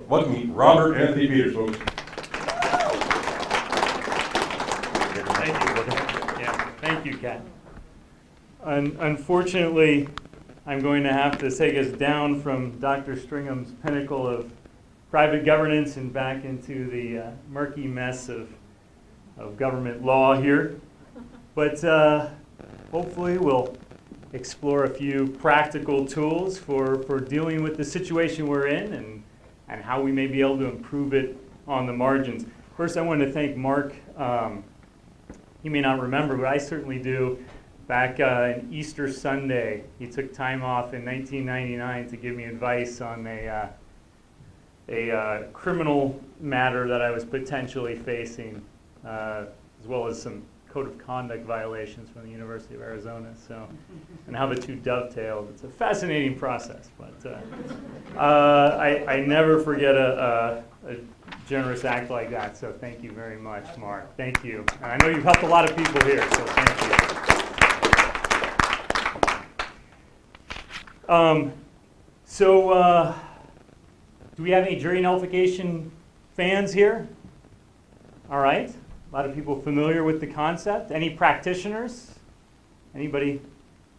Let's meet Robert Anthony Peters, folks. Thank you. Yeah, thank you, Kat. Unfortunately, I'm going to have to take us down from Dr. Stringham's pinnacle of private governance and back into the murky mess of government law here. But hopefully we'll explore a few practical tools for dealing with the situation we're in and how we may be able to improve it on the margins. First, I want to thank Mark. He may not remember, but I certainly do. Back on Easter Sunday, he took time off in 1999 to give me advice on a criminal matter that I was potentially facing, as well as some code of conduct violations from the University of Arizona. So, and how the two dovetailed. It's a fascinating process, but I never forget a generous act like that. So thank you very much, Mark. Thank you. And I know you've helped a lot of people here, so thank you. Do we have any jury nullification fans here? All right. A lot of people familiar with the concept. Any practitioners? Anybody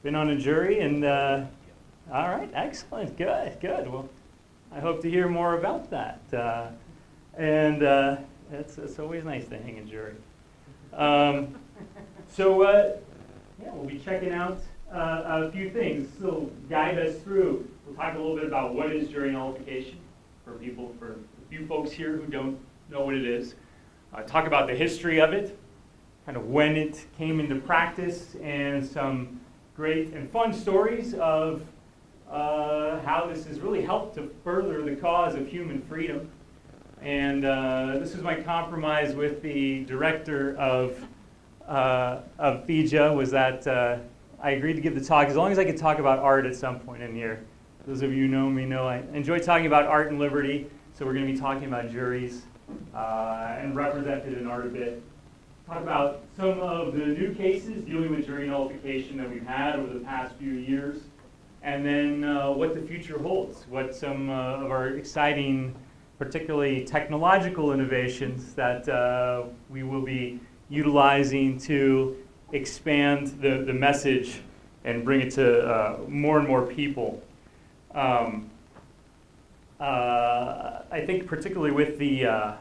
been on a jury? And all right, excellent, good. Well, I hope to hear more about that. It's always nice to hang a jury. Yeah, we'll be checking out a few things. So guide us through. We'll talk a little bit about what is jury nullification for a few folks here who don't know what it is. Talk about the history of it, kind of when it came into practice, and some great and fun stories of how this has really helped to further the cause of human freedom. And this was my compromise with the director of FIJA, was that I agreed to give the talk as long as I could talk about art at some point in here. Those of you who know me know I enjoy talking about art and liberty, so we're going to be talking about juries and represented in art a bit. Talk about some of the new cases dealing with jury nullification that we've had over the past few years, and then what the future holds, what some of our exciting, particularly technological innovations that we will be utilizing to expand the message and bring it to more and more people. I think particularly with the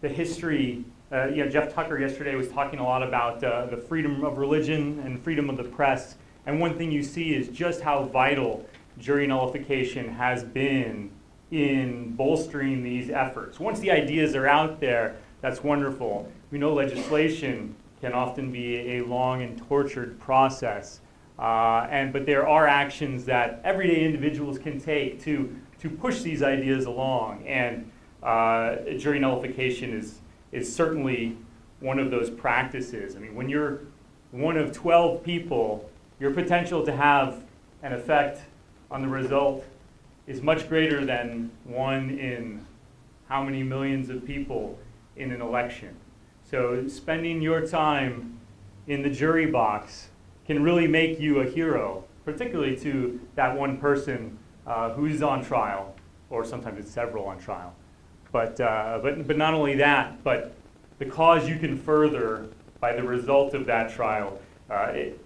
history, Jeff Tucker yesterday was talking a lot about the freedom of religion and freedom of the press. And one thing you see is just how vital jury nullification has been in bolstering these efforts. Once the ideas are out there, that's wonderful. We know legislation can often be a long and tortured process. But there are actions that everyday individuals can take to push these ideas along, and jury nullification is certainly one of those practices. I mean, when you're one of 12 people, your potential to have an effect on the result is much greater than one in how many millions of people in an election. So spending your time in the jury box can really make you a hero, particularly to that one person who's on trial, or sometimes it's several on trial. But not only that, but the cause you can further by the result of that trial,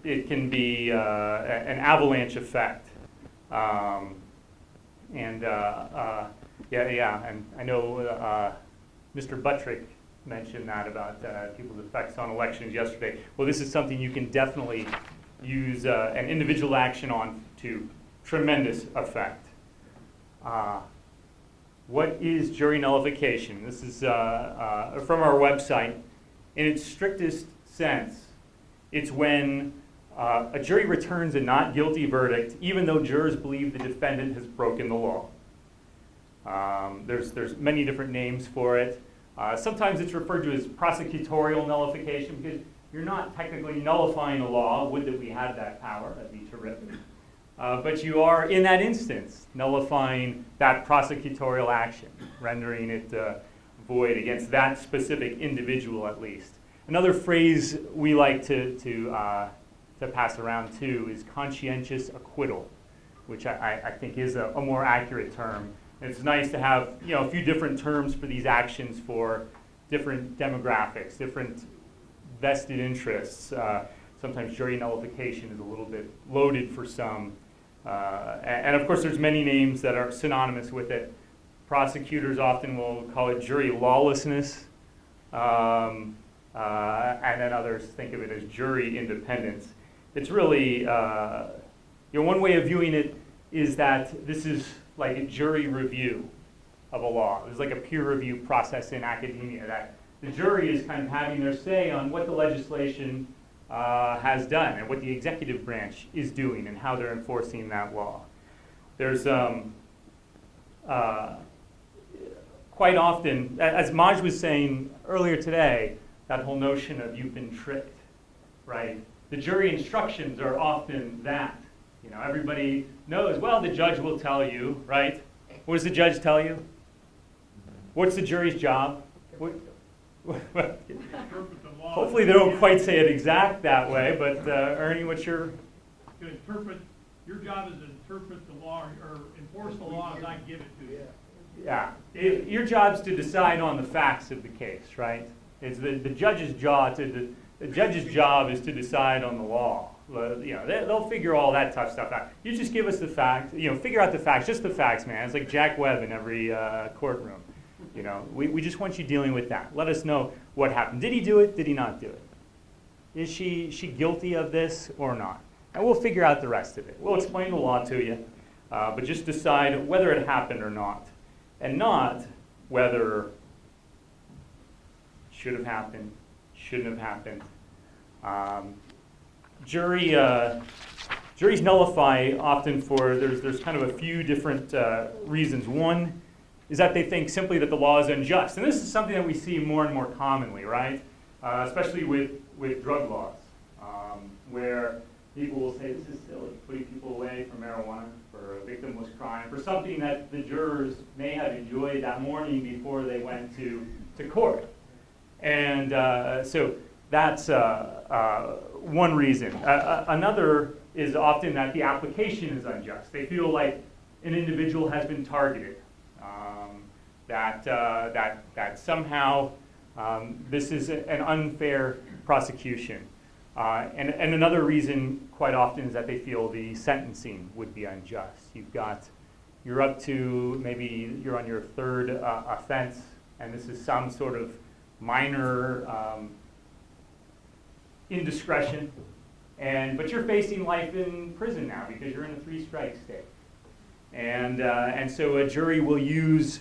it can be an avalanche effect. And I know Mr. Buttrick mentioned that about people's effects on elections yesterday. Well, this is something you can definitely use an individual action on to tremendous effect. What is jury nullification? This is from our website. In its strictest sense, it's when a jury returns a not guilty verdict, even though jurors believe the defendant has broken the law. There's many different names for it. Sometimes it's referred to as prosecutorial nullification because you're not technically nullifying a law. Would that we had that power, that'd be terrific. But you are, in that instance, nullifying that prosecutorial action, rendering it void against that specific individual at least. Another phrase we like to pass around too is conscientious acquittal, which I think is a more accurate term. And it's nice to have, a few different terms for these actions for different demographics, different vested interests. Sometimes jury nullification is a little bit loaded for some. And of course, there's many names that are synonymous with it. Prosecutors often will call it jury lawlessness. And then others think of it as jury independence. It's really, one way of viewing it is that this is like a jury review of a law. There's like a peer review process in academia that the jury is kind of having their say on what the legislation has done and what the executive branch is doing and how they're enforcing that law. There's quite often, as Maj was saying earlier today, that whole notion of you've been tricked, right? The jury instructions are often that. Everybody knows, well, the judge will tell you, right? What does the judge tell you? What's the jury's job? Hopefully they don't quite say it exact that way, but Ernie, what's your... To interpret, your job is to interpret the law or enforce the law as I give it to you. Yeah, your job's to decide on the facts of the case, right? It's the judge's job the judge's job is to decide on the law. They'll figure all that tough stuff out. You just give us the facts, figure out the facts, just the facts, man. It's like Jack Webb in every courtroom. We just want you dealing with that. Let us know what happened. Did he do it? Did he not do it? Is she guilty of this or not? And we'll figure out the rest of it. We'll explain the law to you, but just decide whether it happened or not, and not whether it should have happened, shouldn't have happened. Juries nullify often for, there's kind of a few different reasons. One is that they think simply that the law is unjust. And this is something that we see more and more commonly, right? Especially with drug laws, where people will say, this is silly, putting people away for marijuana, for a victimless crime, for something that the jurors may have enjoyed that morning before they went to court. And so that's one reason. Another is often that the application is unjust. They feel like an individual has been targeted, that somehow this is an unfair prosecution. And another reason quite often is that they feel the sentencing would be unjust. You're up to, maybe you're on your third offense, and this is some sort of minor indiscretion, but you're facing life in prison now because you're in a three-strike state. And so a jury will use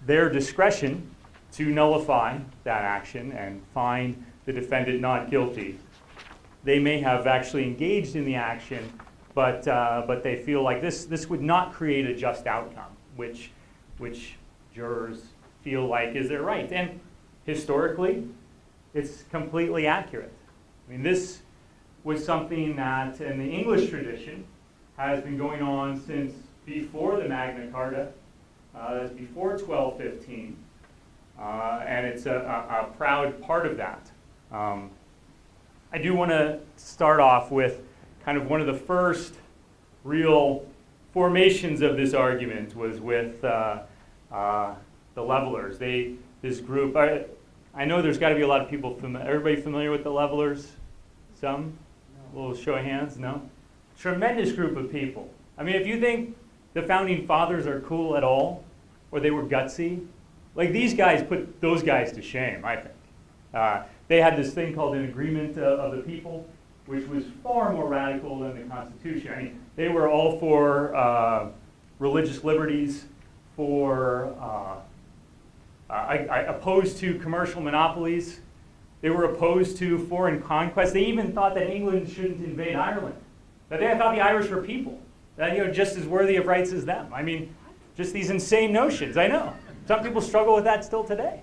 their discretion to nullify that action and find the defendant not guilty. They may have actually engaged in the action, but they feel like this would not create a just outcome, which jurors feel like is their right. And historically, it's completely accurate. I mean, this was something that in the English tradition has been going on since before the Magna Carta, before 1215, and it's a proud part of that. I do want to start off with kind of one of the first real formations of this argument was with the Levelers. This group, I know there's got to be a lot of people everybody familiar with the Levelers? Some? A little show of hands? No? Tremendous group of people. I mean, if you think the Founding Fathers are cool at all, or they were gutsy, like these guys put those guys to shame, I think. They had this thing called an Agreement of the People, which was far more radical than the Constitution. I mean, they were all for religious liberties, for opposed to commercial monopolies. They were opposed to foreign conquest. They even thought that England shouldn't invade Ireland. That they thought the Irish were people, that just as worthy of rights as them. I mean, just these insane notions. I know some people struggle with that still today.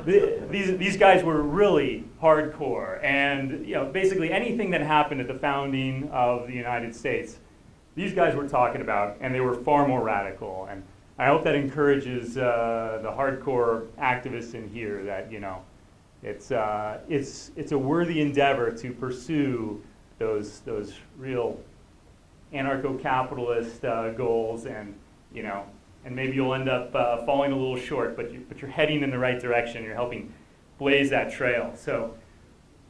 These guys were really hardcore, and basically anything that happened at the founding of the United States, these guys were talking about, and they were far more radical. And I hope that encourages the hardcore activists in here that it's a worthy endeavor to pursue those real anarcho-capitalist goals, and and maybe you'll end up falling a little short, but you're heading in the right direction. You're helping blaze that trail. So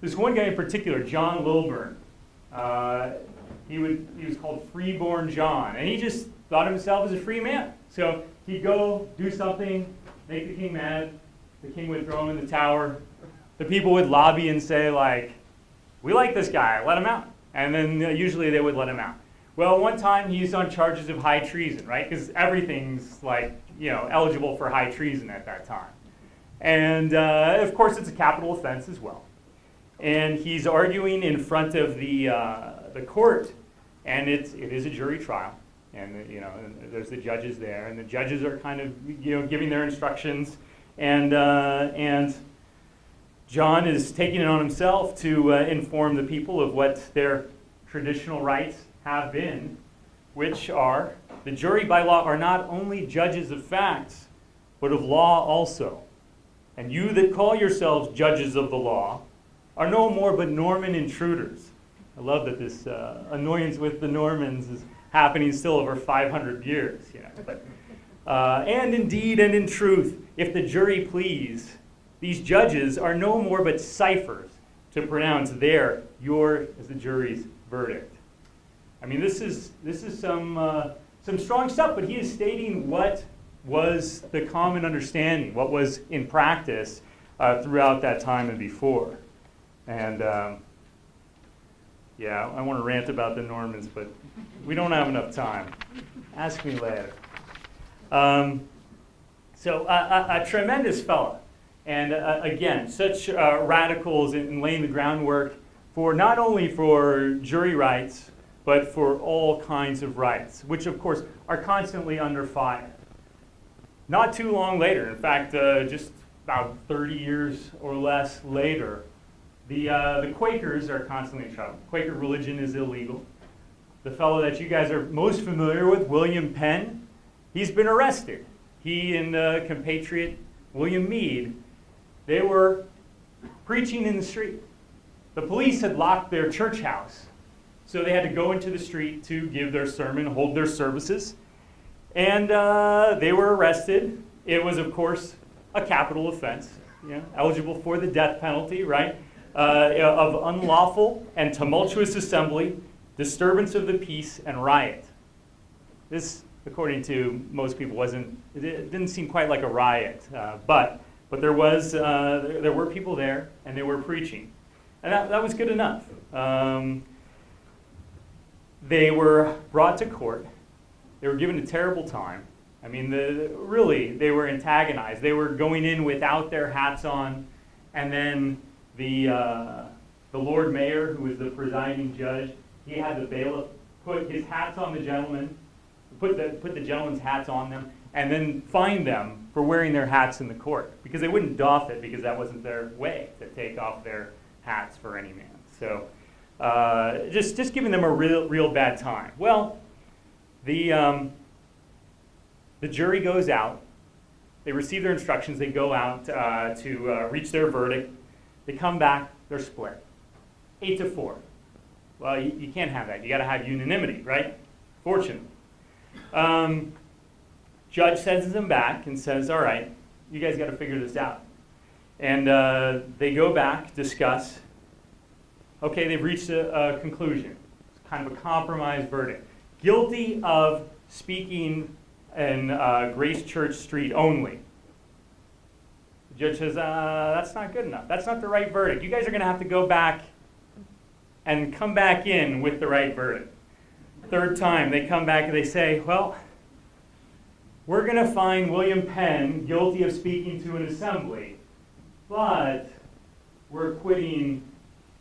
there's one guy in particular, John Lilburn. He was called Freeborn John, and he just thought of himself as a free man. So he'd go do something, make the king mad. The king would throw him in the tower. The people would lobby and say, like, we like this guy, let him out. And then usually they would let him out. Well, one time he's on charges of high treason, right? Because everything's like, eligible for high treason at that time. And of course it's a capital offense as well. And he's arguing in front of the court, and it is a jury trial. And and there's the judges there, and the judges are kind of giving their instructions, and John is taking it on himself to inform the people of what their traditional rights have been, which are the jury by law are not only judges of facts, but of law also. And you that call yourselves judges of the law are no more but Norman intruders. I love that this annoyance with the Normans is happening still over 500 years. But, and indeed and in truth, if the jury please, these judges are no more but ciphers to pronounce your, as the jury's verdict. I mean, this is some strong stuff, but he is stating what was the common understanding, what was in practice throughout that time and before. And yeah, I want to rant about the Normans, but we don't have enough time. Ask me later. So a tremendous fellow. And again, such radicals in laying the groundwork for not only for jury rights, but for all kinds of rights, which of course are constantly under fire. Not too long later, in fact, just about 30 years or less later, the Quakers are constantly in trouble. Quaker religion is illegal. The fellow that you guys are most familiar with, William Penn, he's been arrested. He and compatriot William Meade, they were preaching in the street. The police had locked their church house, so they had to go into the street to give their sermon, hold their services. And they were arrested. It was, of course, a capital offense, eligible for the death penalty, right? Of unlawful and tumultuous assembly, disturbance of the peace, and riot. This, according to most people, it didn't seem quite like a riot, but there were people there, and they were preaching. And that was good enough. They were brought to court. They were given a terrible time. I mean, really, they were antagonized. They were going in without their hats on, and then the Lord Mayor, who was the presiding judge, he had the bailiff put his hats on the gentlemen, put the gentlemen's hats on them, and then fine them for wearing their hats in the court, because they wouldn't doff it, because that wasn't their way to take off their hats for any man. So just giving them a real bad time. Well, the jury goes out. They receive their instructions. They go out to reach their verdict. They come back. They're split, 8-4. Well, you can't have that. You got to have unanimity, right? Fortunately. Judge sends them back and says, all right, you guys got to figure this out. And they go back, discuss. Okay, they've reached a conclusion. It's kind of a compromise verdict. Guilty of speaking in Grace Church Street only. The judge says, that's not good enough. That's not the right verdict. You guys are going to have to go back and come back in with the right verdict. Third time, they come back and they say, well, we're going to find William Penn guilty of speaking to an assembly, but we're acquitting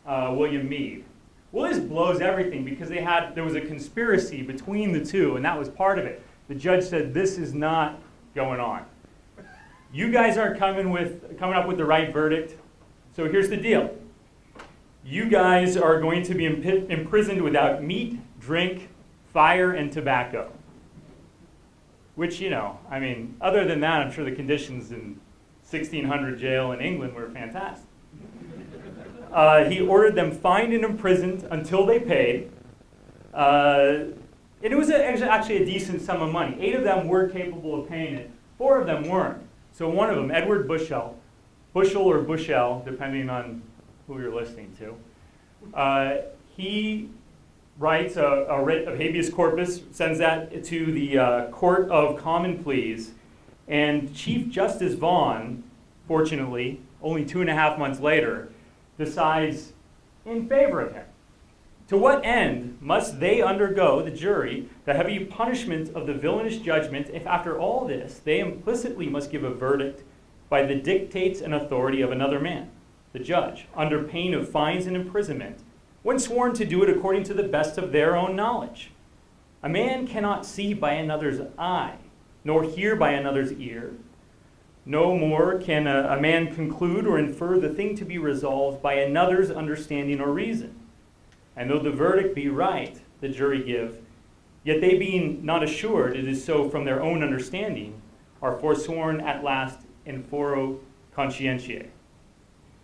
William Meade. Well, this blows everything, because there was a conspiracy between the two, and that was part of it. The judge said, this is not going on. You guys aren't coming up with the right verdict, so here's the deal. You guys are going to be imprisoned without meat, drink, fire, and tobacco. Which, I mean, other than that, I'm sure the conditions in 1600 jail in England were fantastic. He ordered them fined and imprisoned until they paid. it was actually a decent sum of money. 8 of them were capable of paying it. 4 of them weren't. So one of them, Edward Bushell or Bushell, depending on who you're listening to, he writes a writ of habeas corpus, sends that to the Court of Common Pleas, and Chief Justice Vaughn, fortunately, only 2.5 months later, decides in favor of him. To what end must they undergo, the jury, the heavy punishment of the villainous judgment, if after all this they implicitly must give a verdict by the dictates and authority of another man, the judge, under pain of fines and imprisonment, when sworn to do it according to the best of their own knowledge? A man cannot see by another's eye, nor hear by another's ear. No more can a man conclude or infer the thing to be resolved by another's understanding or reason. And though the verdict be right, the jury give, yet they being not assured it is so from their own understanding, are forsworn at last in foro conscientiae.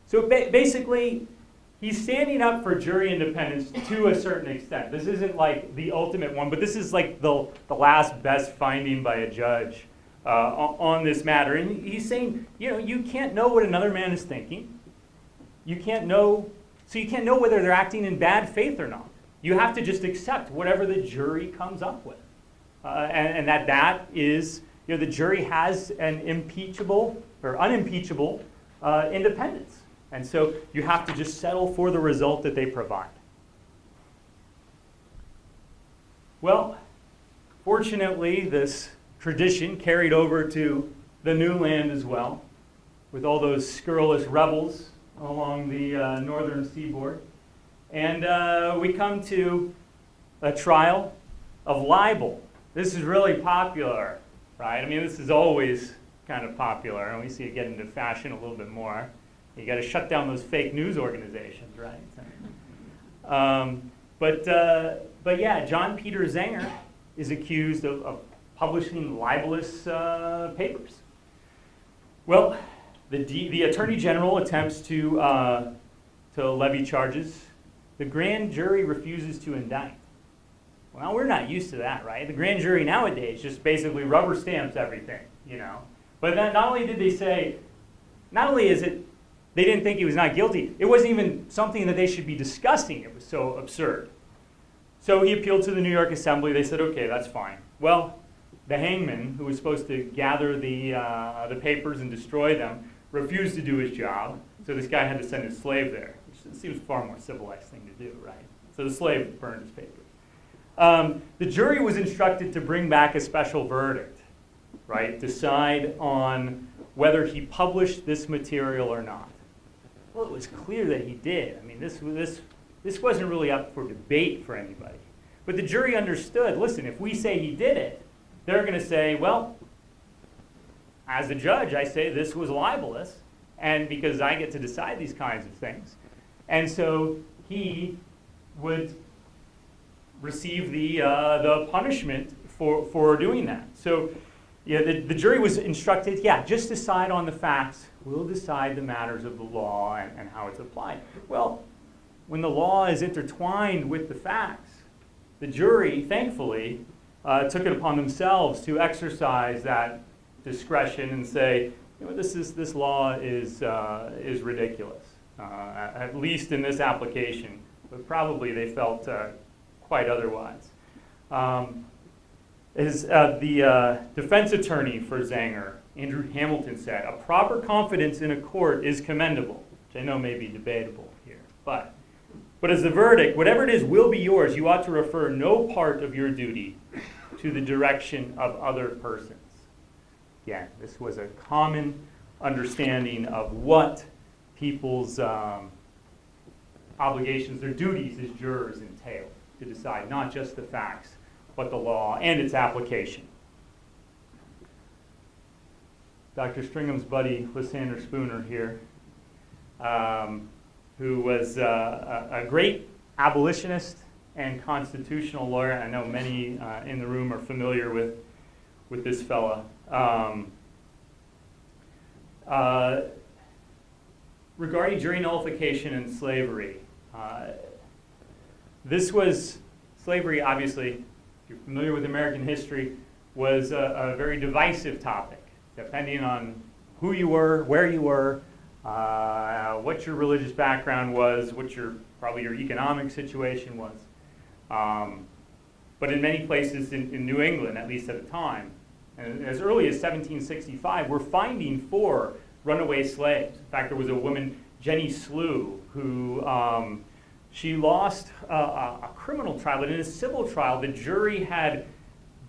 So basically, he's standing up for jury independence to a certain extent. This isn't like the ultimate one, but this is like the last best finding by a judge on this matter. And he's saying, you can't know what another man is thinking. You can't know whether they're acting in bad faith or not. You have to just accept whatever the jury comes up with. And that is, the jury has an impeachable or unimpeachable independence. And so you have to just settle for the result that they provide. Well, fortunately, this tradition carried over to the new land as well, with all those scurrilous rebels along the northern seaboard. And we come to a trial of libel. This is really popular, right? I mean, this is always kind of popular, and we see it get into fashion a little bit more. You got to shut down those fake news organizations, right? But yeah, John Peter Zenger is accused of publishing libelous papers. Well, the Attorney General attempts to levy charges. The grand jury refuses to indict. Well, we're not used to that, right? The grand jury nowadays just basically rubber stamps everything, But then not only did they say, not only is it they didn't think he was not guilty, it wasn't even something that they should be discussing. It was so absurd. So he appealed to the New York Assembly. They said, okay, that's fine. Well, the hangman, who was supposed to gather the papers and destroy them, refused to do his job. So this guy had to send his slave there, which seems a far more civilized thing to do, right? So the slave burned his papers. The jury was instructed to bring back a special verdict, right? Decide on whether he published this material or not. Well, it was clear that he did. I mean, this wasn't really up for debate for anybody. But the jury understood, listen, if we say he did it, they're going to say, well, as a judge, I say this was libelous, and because I get to decide these kinds of things. And so he would receive the punishment for doing that. So the jury was instructed, just decide on the facts. We'll decide the matters of the law and how it's applied. Well, when the law is intertwined with the facts, the jury, thankfully, took it upon themselves to exercise that discretion and say, this law is ridiculous, at least in this application. But probably they felt quite otherwise. The defense attorney for Zenger, Andrew Hamilton, said, a proper confidence in a court is commendable, which I know may be debatable here. But as the verdict, whatever it is will be yours, you ought to refer no part of your duty to the direction of other persons. Again, this was a common understanding of what people's obligations, their duties as jurors entail, to decide not just the facts, but the law and its application. Dr. Stringham's buddy, Lysander Spooner here, who was a great abolitionist and constitutional lawyer. I know many in the room are familiar with this fella. Regarding jury nullification and slavery, slavery obviously if you're familiar with American history, was a very divisive topic, depending on who you were, where you were, what your religious background was, what probably your economic situation was. But in many places in New England, at least at the time, and as early as 1765, we're finding 4 runaway slaves. In fact, there was a woman, Jenny Slew, who she lost a criminal trial, but in a civil trial, the jury had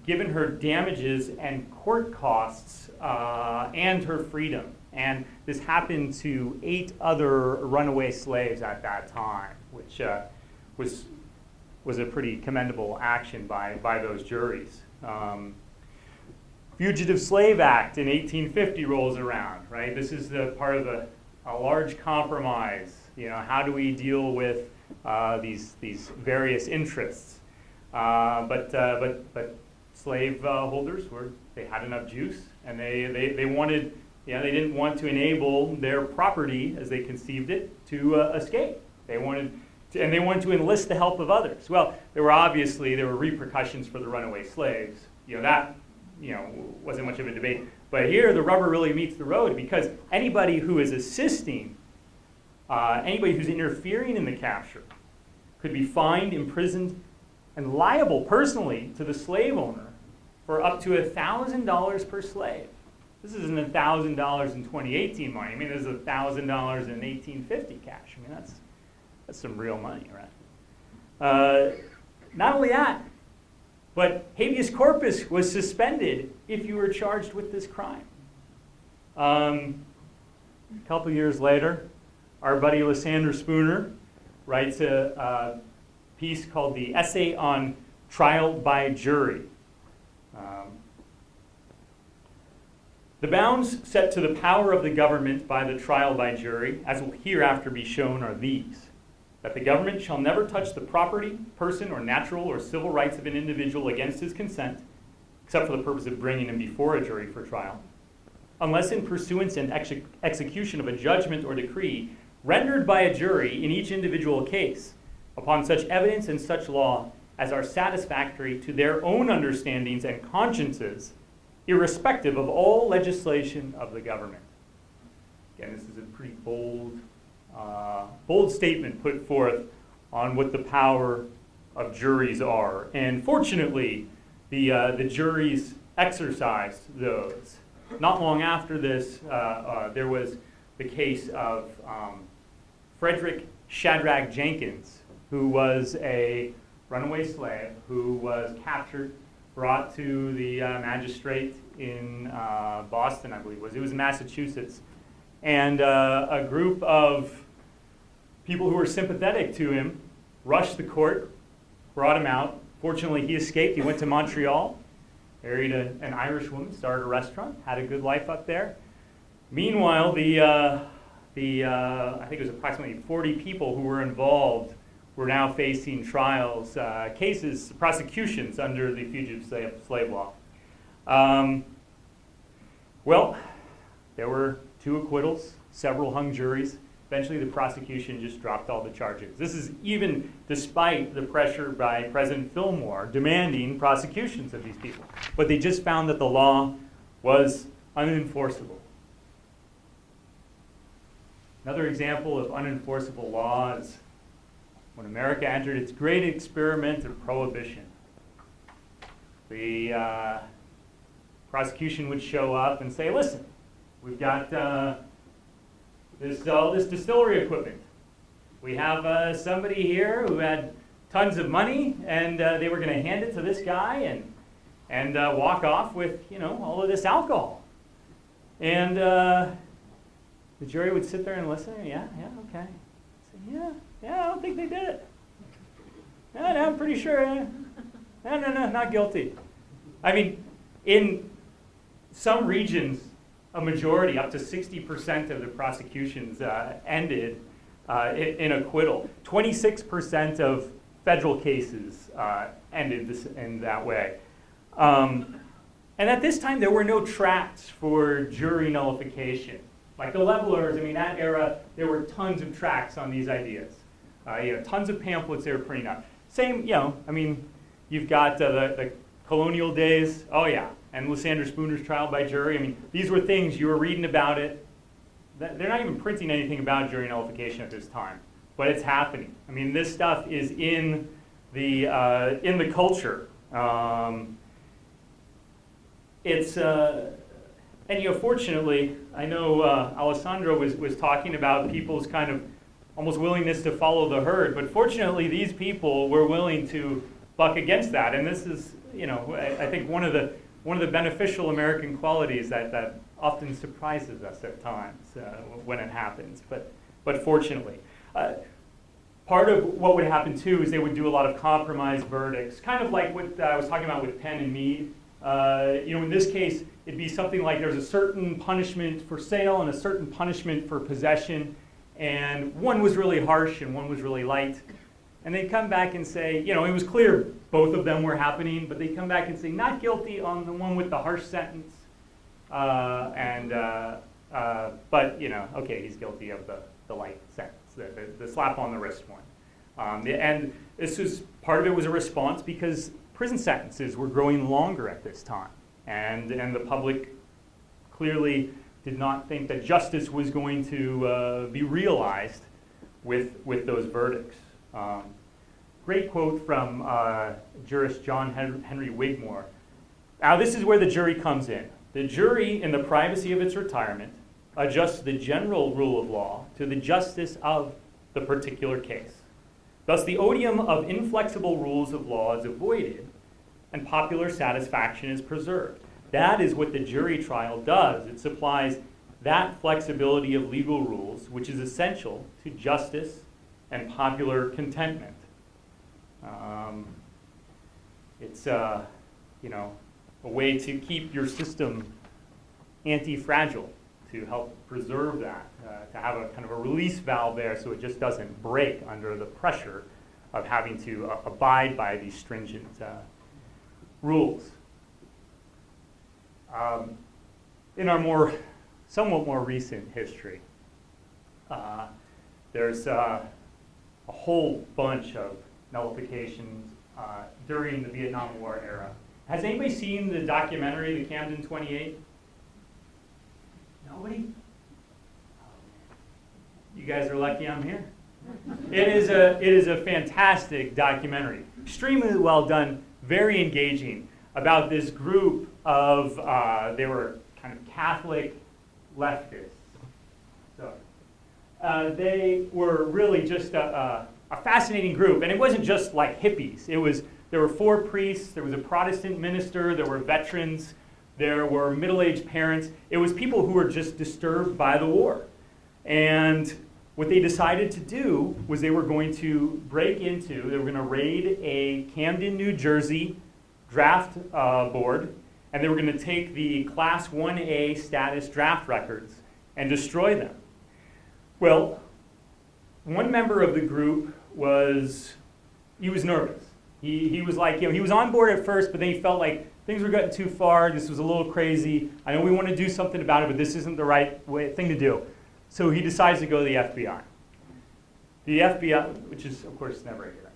given her damages and court costs and her freedom. And this happened to 8 other runaway slaves at that time, which was a pretty commendable action by those juries. Fugitive Slave Act in 1850 rolls around, right? This is the part of a large compromise. How do we deal with these various interests? But slave holders they had enough juice, and they wanted, they didn't want to enable their property as they conceived it to escape. They wanted to enlist the help of others. Well, there were repercussions for the runaway slaves. That wasn't much of a debate. But here the rubber really meets the road, because anybody who is assisting, anybody who's interfering in the capture could be fined, imprisoned, and liable personally to the slave owner for up to $1,000 per slave. This isn't $1,000 in 2018 money. I mean, this is $1,000 in 1850 cash. I mean, that's some real money, right? Not only that, but habeas corpus was suspended if you were charged with this crime. A couple years later, our buddy Lysander Spooner writes a piece called The Essay on Trial by Jury. The bounds set to the power of the government by the trial by jury, as will hereafter be shown, are these: that the government shall never touch the property, person, or natural or civil rights of an individual against his consent, except for the purpose of bringing him before a jury for trial, unless in pursuance and execution of a judgment or decree rendered by a jury in each individual case, upon such evidence and such law as are satisfactory to their own understandings and consciences, irrespective of all legislation of the government. Again, this is a pretty bold statement put forth on what the power of juries are. And fortunately, the juries exercised those. Not long after this, there was the case of Frederick Shadrach Jenkins, who was a runaway slave who was captured, brought to the magistrate in Boston, I believe it was Massachusetts, and a group of people who were sympathetic to him rushed the court, brought him out. Fortunately, he escaped. He went to Montreal, married an Irish woman, started a restaurant, had a good life up there. Meanwhile, I think it was approximately 40 people who were involved were now facing trials, cases, prosecutions under the Fugitive Slave Law. Well, there were 2 acquittals, several hung juries. Eventually, the prosecution just dropped all the charges. This is even despite the pressure by President Fillmore demanding prosecutions of these people. But they just found that the law was unenforceable. Another example of unenforceable law is when America entered its great experiment of prohibition. The prosecution would show up and say, listen, we've got all this distillery equipment. We have somebody here who had tons of money, and they were going to hand it to this guy and walk off with all of this alcohol. And the jury would sit there and listen. Yeah, okay. Say, yeah, I don't think they did it. No, I'm pretty sure. No, not guilty. I mean, in some regions, a majority, up to 60% of the prosecutions ended in acquittal. 26% of federal cases ended in that way. And at this time, there were no tracts for jury nullification. Like the levelers, that era, there were tons of tracts on these ideas. Tons of pamphlets they were printing out. Same, You've got the colonial days. Oh yeah, and Lysander Spooner's trial by jury. I mean, these were things you were reading about it. They're not even printing anything about jury nullification at this time, but it's happening. I mean, this stuff is in the culture. And fortunately, I know Alessandro was talking about people's kind of almost willingness to follow the herd, but fortunately, these people were willing to buck against that, and this is, I think one of the beneficial American qualities that often surprises us at times when it happens. But fortunately, part of what would happen too is they would do a lot of compromise verdicts, kind of like what I was talking about with Penn and Mead. In this case, it'd be something like there's a certain punishment for sale and a certain punishment for possession, and one was really harsh and one was really light. And they'd come back and say, it was clear both of them were happening, but they'd come back and say, not guilty on the one with the harsh sentence, but, okay, he's guilty of the light sentence, the slap on the wrist one. And this was, part of it was a response because prison sentences were growing longer at this time. And the public clearly did not think that justice was going to be realized with those verdicts. Great quote from jurist John Henry Wigmore. Now this is where the jury comes in. The jury, in the privacy of its retirement, adjusts the general rule of law to the justice of the particular case. Thus the odium of inflexible rules of law is avoided and popular satisfaction is preserved. That is what the jury trial does. It supplies that flexibility of legal rules which is essential to justice and popular contentment. It's a way to keep your system anti-fragile, to help preserve that, to have a kind of a release valve there so it just doesn't break under the pressure of having to abide by these stringent rules. In our somewhat more recent history, there's a whole bunch of nullifications during the Vietnam War era. Has anybody seen the documentary, The Camden 28? Nobody? You guys are lucky I'm here. It is a fantastic documentary, extremely well done, very engaging, about this group of, they were kind of Catholic leftists. So they were really just a fascinating group, and it wasn't just like hippies. There were 4 priests, there was a Protestant minister, there were veterans, there were middle-aged parents. It was people who were just disturbed by the war. And what they decided to do was they were going to they were going to raid a Camden, New Jersey draft board, and they were going to take the Class 1A status draft records and destroy them. Well, one member of the group was nervous. He was like, he was on board at first, but then he felt like things were getting too far. This was a little crazy. I know we want to do something about it, but this isn't the right thing to do. So he decides to go to the FBI. The FBI, which is, of course, never a good idea.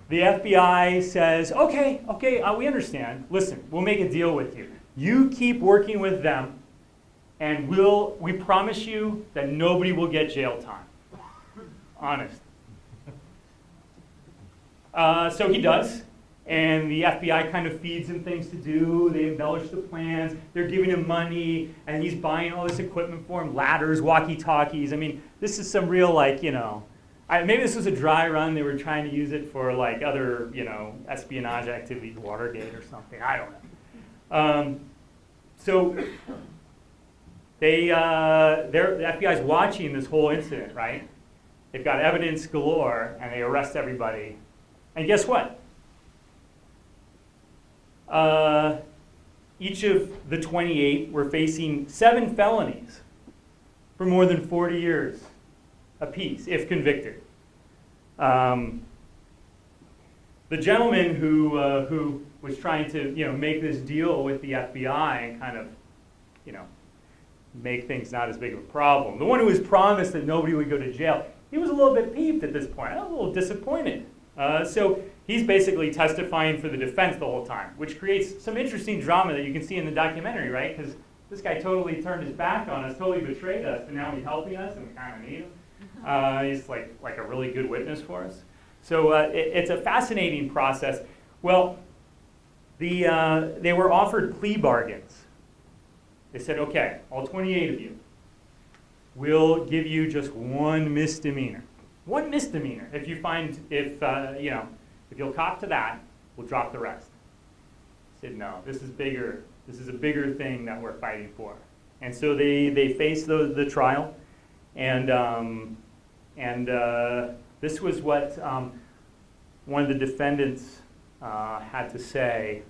The FBI says, okay, we understand. Listen, we'll make a deal with you. You keep working with them, and we promise you that nobody will get jail time. Honest. So he does, and the FBI kind of feeds him things to do. They embellish the plans. They're giving him money, and he's buying all this equipment for him, ladders, walkie-talkies. I mean, this is some real, maybe this was a dry run. They were trying to use it for, other, espionage activities, Watergate or something. I don't know. So the FBI's watching this whole incident, right? They've got evidence galore, and they arrest everybody. And guess what? Each of the 28 were facing 7 felonies for more than 40 years apiece, if convicted. The gentleman who was trying to make this deal with the FBI and kind of make things not as big of a problem, the one who was promised that nobody would go to jail, he was a little bit peeved at this point, a little disappointed. So he's basically testifying for the defense the whole time, which creates some interesting drama that you can see in the documentary, right? Because this guy totally turned his back on us, totally betrayed us, and now he's helping us, and we kind of need him. He's like a really good witness for us. So it's a fascinating process. Well, they were offered plea bargains. They said, okay, all 28 of you, we'll give you just one misdemeanor. One misdemeanor. If you find, if you'll cop to that, we'll drop the rest. I said, no, this is bigger. This is a bigger thing that we're fighting for. And so they faced the trial, and this was what one of the defendants had to say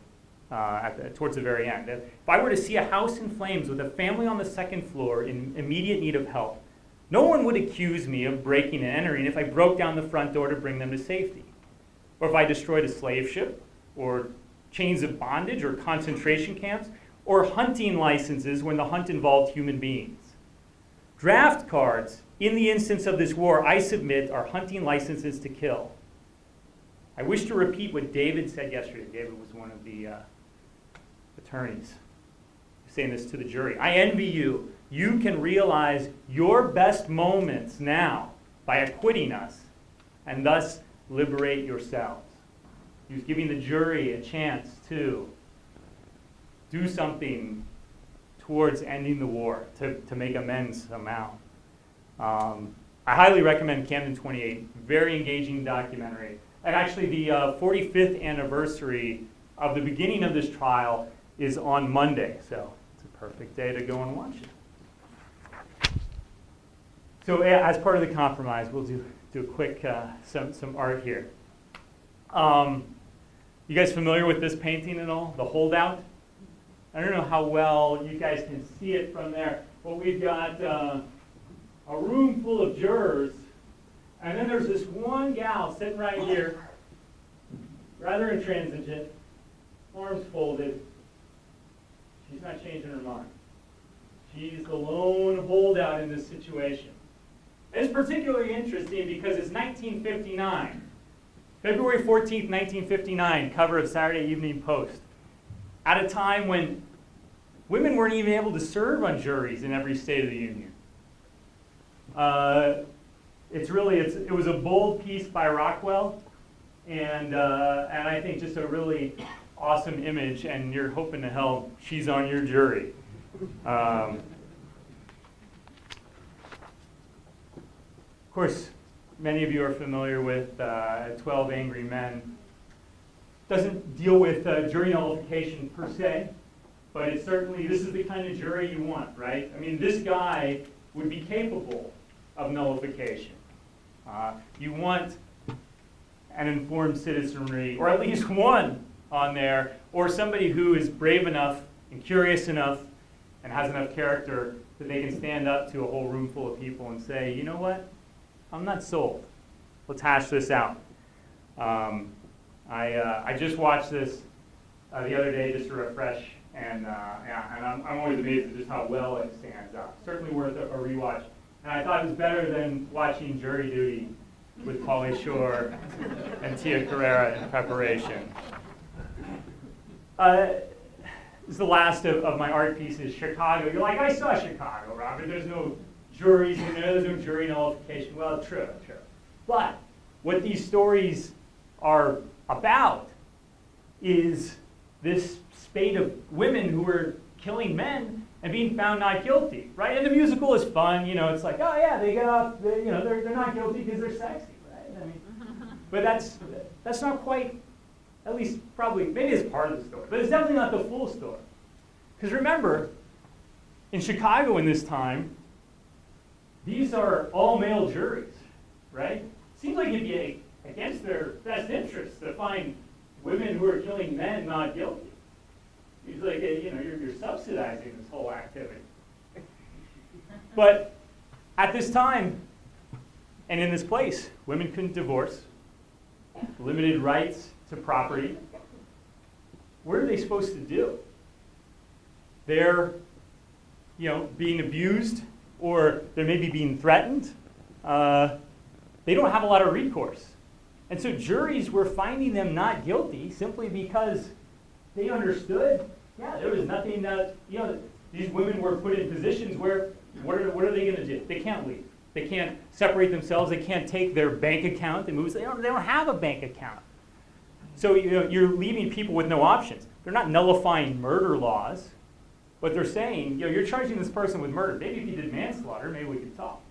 towards the very end. If I were to see a house in flames with a family on the second floor in immediate need of help, no one would accuse me of breaking and entering if I broke down the front door to bring them to safety, or if I destroyed a slave ship, or chains of bondage, or concentration camps, or hunting licenses when the hunt involved human beings. Draft cards, in the instance of this war, I submit, are hunting licenses to kill. I wish to repeat what David said yesterday. David was one of the attorneys saying this to the jury. I envy you. You can realize your best moments now by acquitting us and thus liberate yourselves. He was giving the jury a chance to do something towards ending the war, to make amends somehow. I highly recommend Camden 28. Very engaging documentary. And actually the 45th anniversary of the beginning of this trial is on Monday, so it's a perfect day to go and watch it. So as part of the compromise, we'll do a quick, some art here. You guys familiar with this painting at all? The Holdout? I don't know how well you guys can see it from there, but we've got a room full of jurors, and then there's this one gal sitting right here, rather intransigent, arms folded. She's not changing her mind. She's the lone holdout in this situation. It's particularly interesting because it's 1959. February 14th, 1959, cover of Saturday Evening Post. At a time when women weren't even able to serve on juries in every state of the Union. It was a bold piece by Rockwell, and I think just a really awesome image, and you're hoping to hell she's on your jury. Of course, many of you are familiar with 12 Angry Men. Doesn't deal with jury nullification per se, but it's certainly, this is the kind of jury you want, right? I mean, this guy would be capable of nullification. You want an informed citizenry, or at least one on there, or somebody who is brave enough and curious enough and has enough character that they can stand up to a whole room full of people and say, you know what, I'm not sold. Let's hash this out. I just watched this the other day just to refresh, and I'm always amazed at just how well it stands up. Certainly worth a rewatch. And I thought it was better than watching Jury Duty with Pauly Shore and Tia Carrera in preparation. This is the last of my art pieces, Chicago. You're like, I saw Chicago, Robert. There's no juries in there. There's no jury nullification. Well, true. But what these stories are about is this spate of women who were killing men and being found not guilty, right? And the musical is fun. You know, it's like, oh yeah, they get off. They're not guilty because they're sexy, right? I mean, but that's not quite. At least probably, maybe it's part of the story, but it's definitely not the full story. Because remember, in Chicago in this time, these are all male juries, right? Seems like it'd be against their best interests to find women who are killing men not guilty. It's like, you're subsidizing this whole activity. But at this time, and in this place, women couldn't divorce, limited rights to property. What are they supposed to do? They're, being abused, or they're maybe being threatened. They don't have a lot of recourse. And so juries were finding them not guilty simply because they understood, yeah, there was nothing that, these women were put in positions where, what are they going to do? They can't leave. They can't separate themselves. They can't take their bank account and move. They don't have a bank account. So you're leaving people with no options. They're not nullifying murder laws, but they're saying, you're charging this person with murder. Maybe if you did manslaughter, maybe we could talk.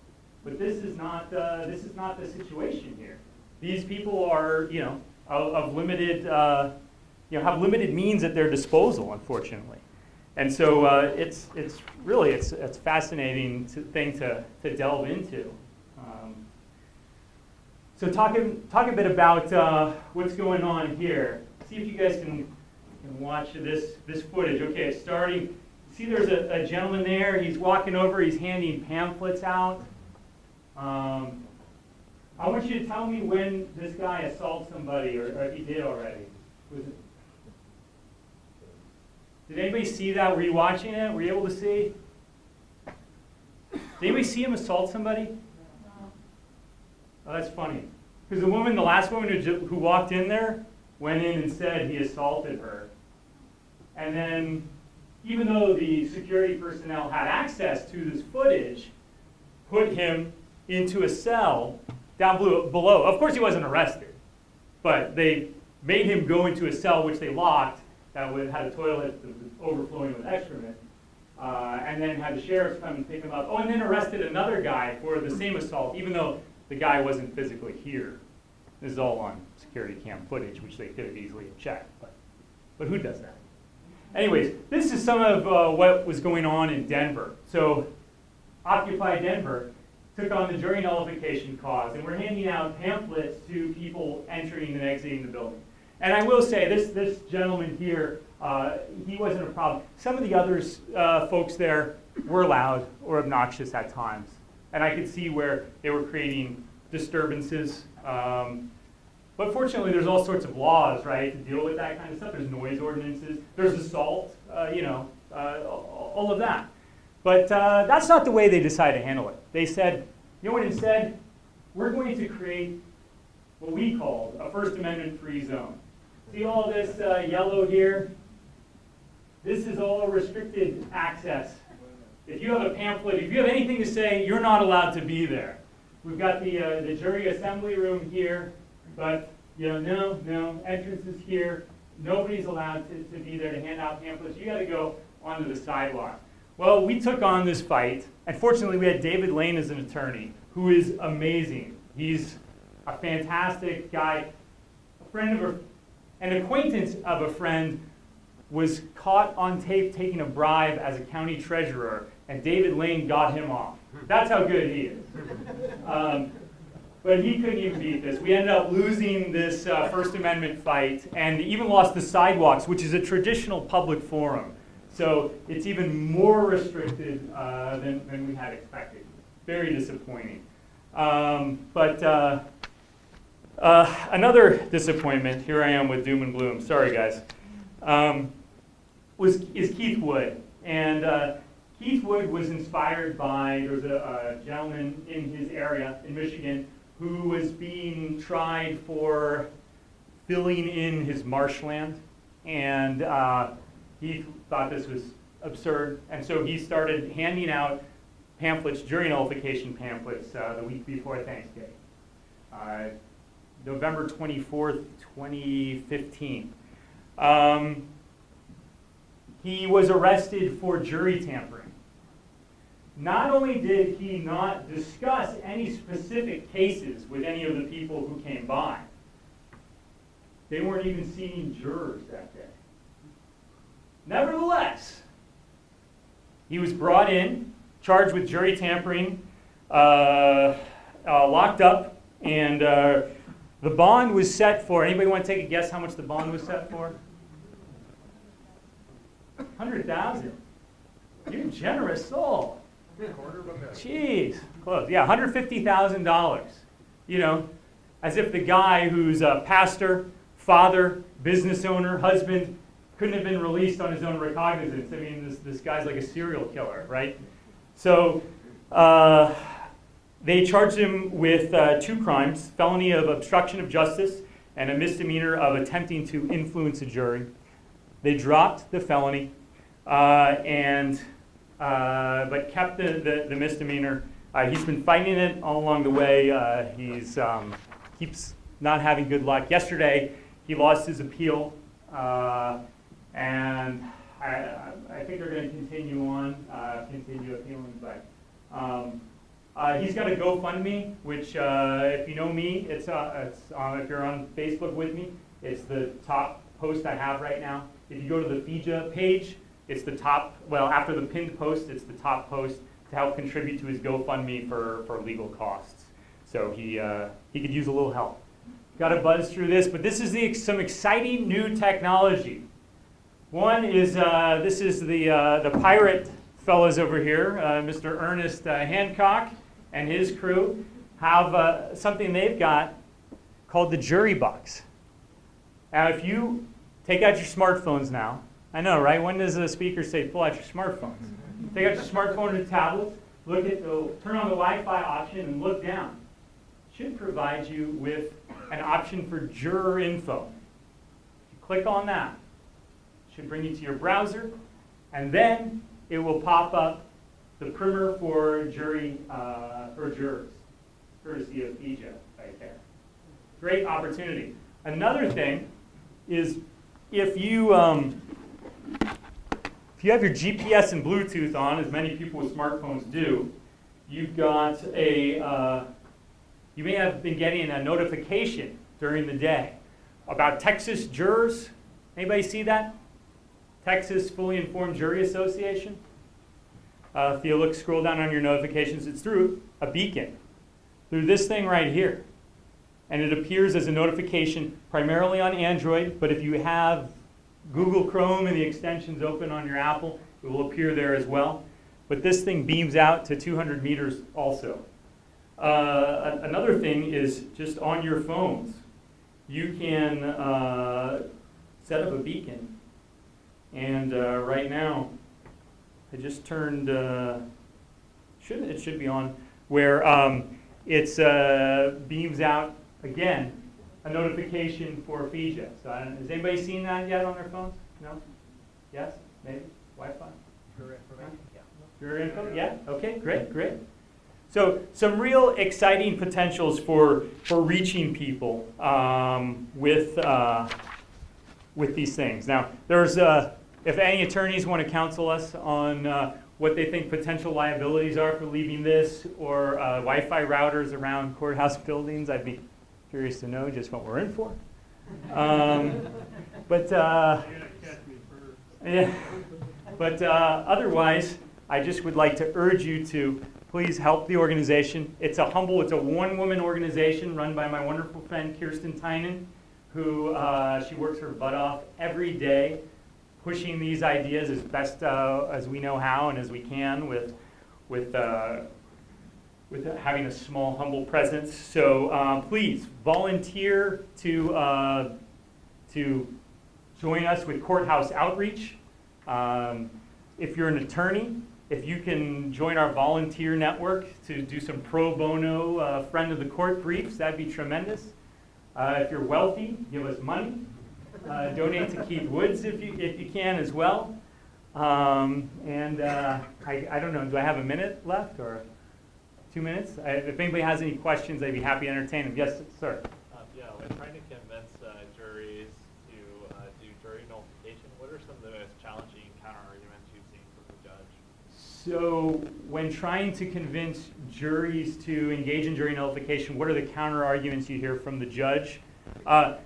But this is not the situation here. These people are, of limited, have limited means at their disposal, unfortunately. And so it's really a fascinating thing to delve into. So talk a bit about what's going on here. See if you guys can watch this footage. Okay, it's starting. See, there's a gentleman there. He's walking over. He's handing pamphlets out. I want you to tell me when this guy assaults somebody, or if he did already. Did anybody see that? Were you watching it? Were you able to see? Did anybody see him assault somebody? No. Oh, that's funny. Because the last woman who walked in there, went in and said he assaulted her. And then, even though the security personnel had access to this footage, put him into a cell down below. Of course, he wasn't arrested, but they made him go into a cell which they locked that had a toilet that was overflowing with excrement, and then had the sheriffs come and pick him up. Oh, and then arrested another guy for the same assault, even though the guy wasn't physically here. This is all on security cam footage, which they could have easily checked, but who does that? Anyways, this is some of what was going on in Denver. So, Occupy Denver took on the jury nullification cause, and we're handing out pamphlets to people entering and exiting the building. And I will say, this gentleman here, he wasn't a problem. Some of the others, folks there, were loud or obnoxious at times. And I could see where they were creating disturbances. But fortunately, there's all sorts of laws, right, to deal with that kind of stuff. There's noise ordinances, there's assault, all of that. But that's not the way they decided to handle it. They said, you know what, instead, we're going to create what we called a First Amendment free zone. See all this yellow here? This is all restricted access. If you have a pamphlet, if you have anything to say, you're not allowed to be there. We've got the jury assembly room here, but no, entrance is here. Nobody's allowed to be there to hand out pamphlets. You got to go onto the sidewalk. Well, we took on this fight, and fortunately we had David Lane as an attorney, who is amazing. He's a fantastic guy, an acquaintance of a friend was caught on tape taking a bribe as a county treasurer, and David Lane got him off. That's how good he is. But he couldn't even beat this. We ended up losing this First Amendment fight, and even lost the sidewalks, which is a traditional public forum. So it's even more restricted than we had expected. Very disappointing. Another disappointment, here I am with doom and gloom, sorry guys, is Keith Wood. And Keith Wood was inspired by, there was a gentleman in his area in Michigan who was being tried for filling in his marshland. And he thought this was absurd. And so he started handing out pamphlets, jury nullification pamphlets, the week before Thanksgiving. November 24th, 2015. He was arrested for jury tampering. Not only did he not discuss any specific cases with any of the people who came by, they weren't even seeing jurors that day. Nevertheless, he was brought in, charged with jury tampering, locked up, and the bond was set for, anybody want to take a guess how much the bond was set for? $100,000. You're a generous soul. Jeez, close. Yeah, $150,000. As if the guy who's a pastor, father, business owner, husband, couldn't have been released on his own recognizance. I mean, this guy's like a serial killer, right? So They charged him with 2 crimes, felony of obstruction of justice and a misdemeanor of attempting to influence a jury. They dropped the felony, but kept the misdemeanor. He's been fighting it all along the way. He's keeps not having good luck. Yesterday, he lost his appeal, and I think they're going to continue appealing. But he's got a GoFundMe, which, if you know me, it's if you're on Facebook with me, it's the top post I have right now. If you go to the FIJA page, it's the top. Well, after the pinned post, it's the top post to help contribute to his GoFundMe for legal costs. So he could use a little help. Got to buzz through this, but this is some exciting new technology. One is this is the pirate fellows over here, Mr. Ernest Hancock and his crew have something they've got called the Jury Box. Now, if you take out your smartphones now, I know, right? When does the speaker say pull out your smartphones? Take out your smartphone or tablet, turn on the Wi-Fi option and look down. It should provide you with an option for juror info. If you click on that, it should bring you to your browser, and then it will pop up the primer for jurors, courtesy of FIJA right there. Great opportunity. Another thing is if you have your GPS and Bluetooth on, as many people with smartphones do, you've got you may have been getting a notification during the day about Texas jurors. Anybody see that? Texas Fully Informed Jury Association. If you scroll down on your notifications, it's through a beacon, through this thing right here. And it appears as a notification primarily on Android, but if you have Google Chrome and the extensions open on your Apple, it will appear there as well. But this thing beams out to 200 meters also. Another thing is just on your phones, you can set up a beacon. And right now, I just turned, it should be on, where it beams out, again, a notification for FIJA. So has anybody seen that yet on their phones? No? Yes? Maybe? Wi-Fi? Juror information? Yeah. Juror info? Yeah? Okay, great. So some real exciting potentials for reaching people with these things. Now, there's if any attorneys want to counsel us on what they think potential liabilities are for leaving this or Wi-Fi routers around courthouse buildings, I'd be curious to know just what we're in for. But otherwise, I just would like to urge you to please help the organization. It's a one-woman organization run by my wonderful friend Kirsten Tynan, who she works her butt off every day, pushing these ideas as best as we know how and as we can with having a small, humble presence. So please volunteer to join us with courthouse outreach. If you're an attorney, if you can join our volunteer network to do some pro bono friend of the court briefs, that'd be tremendous. If you're wealthy, give us money. Donate to Keith Woods if you can as well. I don't know, do I have a minute left or 2 minutes? If anybody has any questions, I'd be happy to entertain them. Yes, sir. When trying to convince juries to do jury nullification, what are some of the most challenging counter-arguments you've seen from the judge? So when trying to convince juries to engage in jury nullification, what are the counter-arguments you hear from the judge?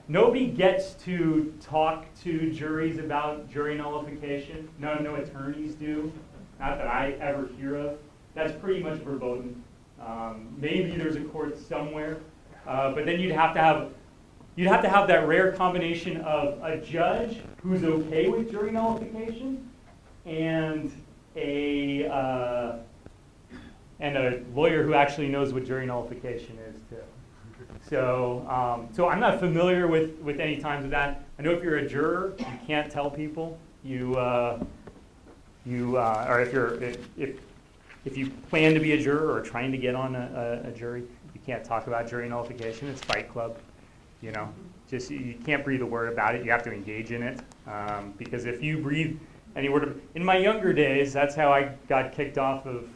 Nobody gets to talk to juries about jury nullification. No attorneys do. Not that I ever hear of. That's pretty much verboten. Maybe there's a court somewhere, but then you'd have to have that rare combination of a judge who's okay with jury nullification and a lawyer who actually knows what jury nullification is too. So I'm not familiar with any times of that. I know if you're a juror, you can't tell people or if if you plan to be a juror or trying to get on a jury, you can't talk about jury nullification. It's Fight Club, you know. Just you can't breathe a word about it. You have to engage in it, because if you breathe any word of, in my younger days, that's how I got kicked off of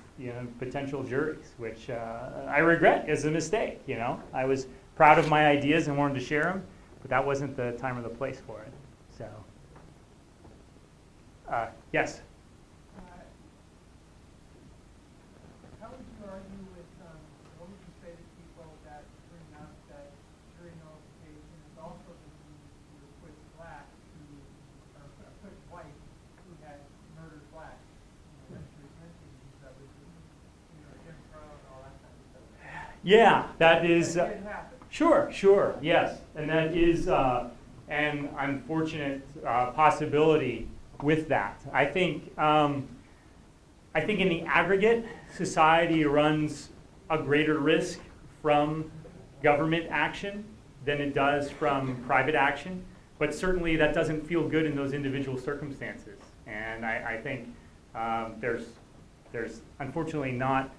potential juries, which I regret as a mistake. You know, I was proud of my ideas and wanted to share them, but that wasn't the time or the place for it. So, yes. How would you argue with, what would you say to people that bring up that jury nullification is also the means to acquit black or acquit white who had murdered black? That was, Jim Crow and all that kind of stuff. Yeah, that is. That did happen. Sure, yes, and that is an unfortunate possibility with that. I think in the aggregate, society runs a greater risk from government action than it does from private action, but certainly that doesn't feel good in those individual circumstances. And I think there's unfortunately not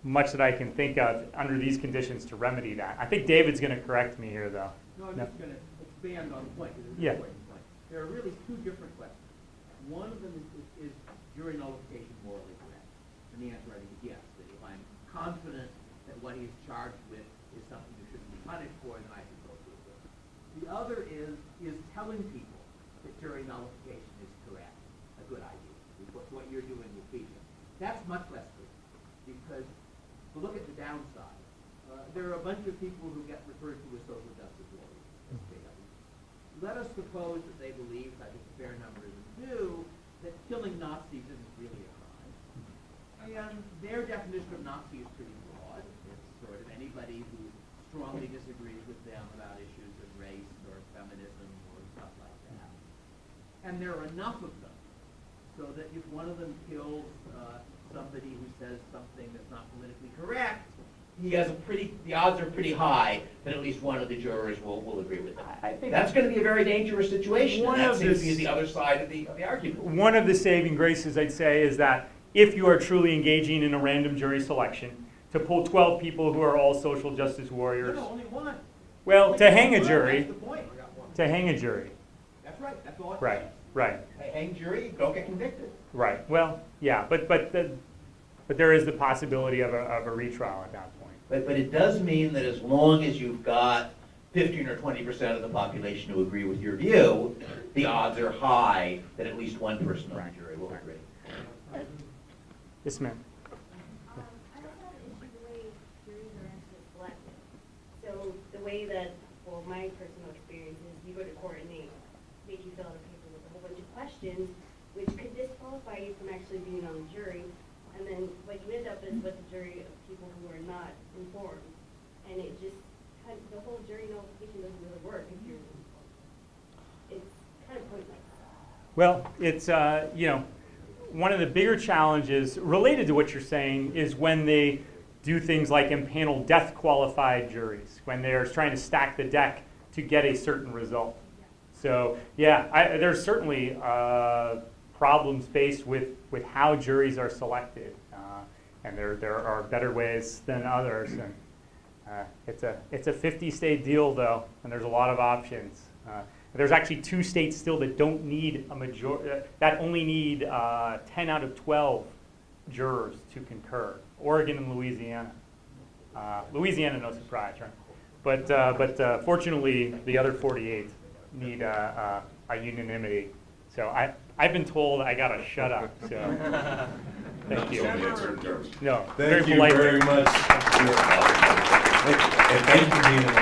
much that I can think of under these conditions to remedy that. I think David's going to correct me here, though. No, I'm just going to expand on the point, because it's Yeah. an important point. There are really two different questions. One of them is jury nullification morally correct? And the answer, I think, is yes. That if I'm confident that what he's charged with is something you shouldn't be punished for, then I should go through with it. The other is telling people that jury nullification is correct a good idea? What you're doing will feed them. That's much less clear, because to look at the downside, there are a bunch of people who get referred to as social justice warriors, SJW. Let us suppose that they believe, I think a fair number of them do, that killing Nazis isn't really a crime. And their definition of Nazi is pretty broad. It's sort of anybody who strongly disagrees with them about issues of race or feminism or stuff like that. And there are enough of them so that if one of them kills somebody who says something that's not politically correct, the odds are pretty high that at least one of the jurors will agree with that. I think That's going to be a very dangerous situation. One And that of seems to the- be the other side of the argument. One of the saving graces, I'd say, is that if you are truly engaging in a random jury selection, to pull 12 people who are all social justice warriors, No, only one. well, to hang a That's jury, the point. to hang a jury, That's right. That's all. right, right, Hang jury, don't get convicted. right. Well, yeah, but there is the possibility of a retrial at that point. But it does mean that as long as you've got 15 or 20% of the population who agree with your view, the odds are high that at least one person on the jury will agree. Yes, ma'am. I also have an issue the way juries are actually selected. So the way that, well, my personal experience is you go to court and they make you fill out a paper with a whole bunch of questions, which could disqualify you from actually being on the jury. And then what you end up is with a jury of people who are not informed. And it just, the whole jury nullification doesn't really work if you're informed. It's kind of pointless. Well, it's, one of the bigger challenges related to what you're saying is when they do things like impanel death qualified juries, when they're trying to stack the deck to get a certain result. So, yeah, there's certainly problems faced with how juries are selected, and there are better ways than others. And it's a 50-state deal, though, and there's a lot of options. There's actually 2 states still that don't need a majority, that only need 10 out of 12 jurors to concur. Oregon and Louisiana. Louisiana, no surprise, right? But fortunately, the other 48 need a unanimity. So I've been told I gotta shut up. So thank you. No, Thank you polite. very much. And thank you for being in the